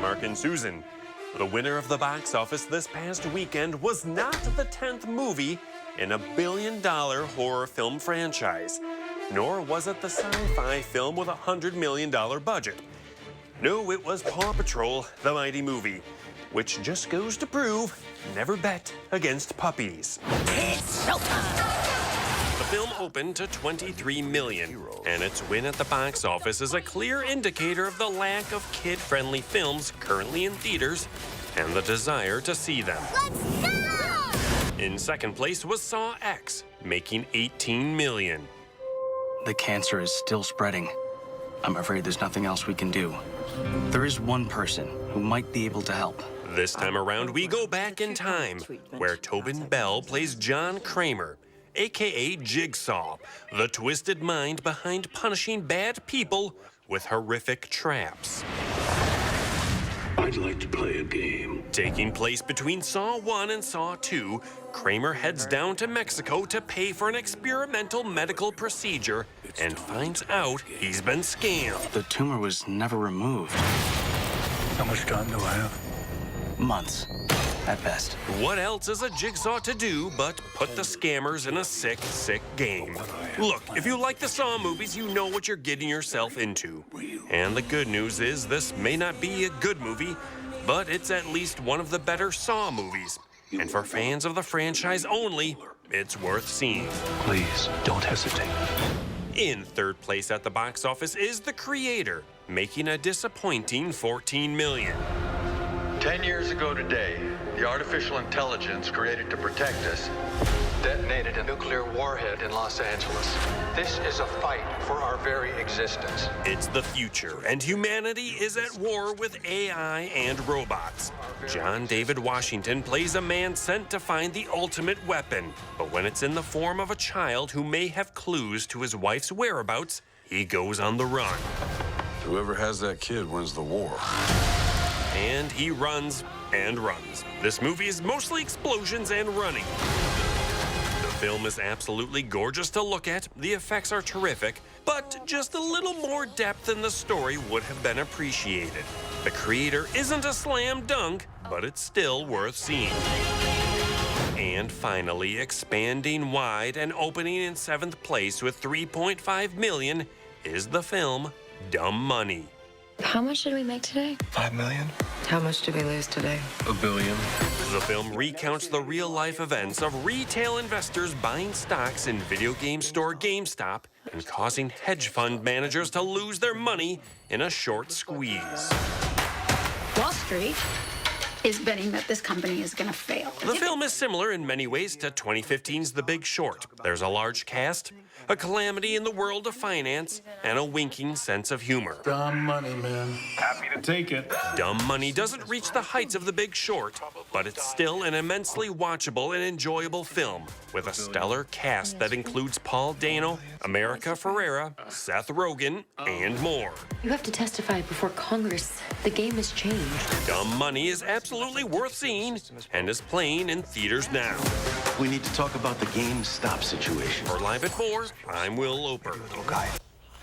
Mark and Susan. The winner of the box office this past weekend was not the 10th movie in a billion-dollar horror film franchise, nor was it the sci-fi film with a $100 million budget. No, it was Paw Patrol, the mighty movie, which just goes to prove, never bet against puppies. It's showtime! The film opened to $23 million, and its win at the box office is a clear indicator of the lack of kid-friendly films currently in theaters and the desire to see them. Let's go! In second place was Saw X, making $18 million. The cancer is still spreading. I'm afraid there's nothing else we can do. There is one person who might be able to help. This time around, we go back in time, where Tobin Bell plays John Kramer, a.k.a. Jigsaw, the twisted mind behind punishing bad people with horrific traps. I'd like to play a game. Taking place between Saw 1 and Saw 2, Kramer heads down to Mexico to pay for an experimental medical procedure and finds out he's been scammed. The tumor was never removed. How much time do I have? Months, at best. What else is a Jigsaw to do but put the scammers in a sick, sick game? Look, if you like the Saw movies, you know what you're getting yourself into. And the good news is this may not be a good movie, but it's at least one of the better Saw movies. And for fans of the franchise only, it's worth seeing. Please, don't hesitate. In third place at the box office is The Creator, making a disappointing $14 million. 10 years ago today, the artificial intelligence created to protect us detonated a nuclear warhead in Los Angeles. This is a fight for our very existence. It's the future, and humanity is at war with AI and robots. John David Washington plays a man sent to find the ultimate weapon, but when it's in the form of a child who may have clues to his wife's whereabouts, he goes on the run. Whoever has that kid wins the war. And he runs and runs. This movie is mostly explosions and running. The film is absolutely gorgeous to look at, the effects are terrific, but just a little more depth in the story would have been appreciated. The Creator isn't a slam dunk, but it's still worth seeing. And finally, expanding wide and opening in 7th place with $3.5 million is the film Dumb Money. How much did we make today? $5 million? How much did we lose today? $1 billion. The film recounts the real-life events of retail investors buying stocks in video game store GameStop and causing hedge fund managers to lose their money in a short squeeze. Wall Street is betting that this company is going to fail. The film is similar in many ways to 2015's The Big Short. There's a large cast, a calamity in the world of finance, and a winking sense of humor. Dumb money, man. Happy to take it. Dumb Money doesn't reach the heights of The Big Short, but it's still an immensely watchable and enjoyable film with a stellar cast that includes Paul Dano, America Ferrera, Seth Rogen, and more. You have to testify before Congress. The game has changed. Dumb Money is absolutely worth seeing and is playing in theaters now. We need to talk about the GameStop situation. For Live at 4, I'm Wil Loper. Little guy.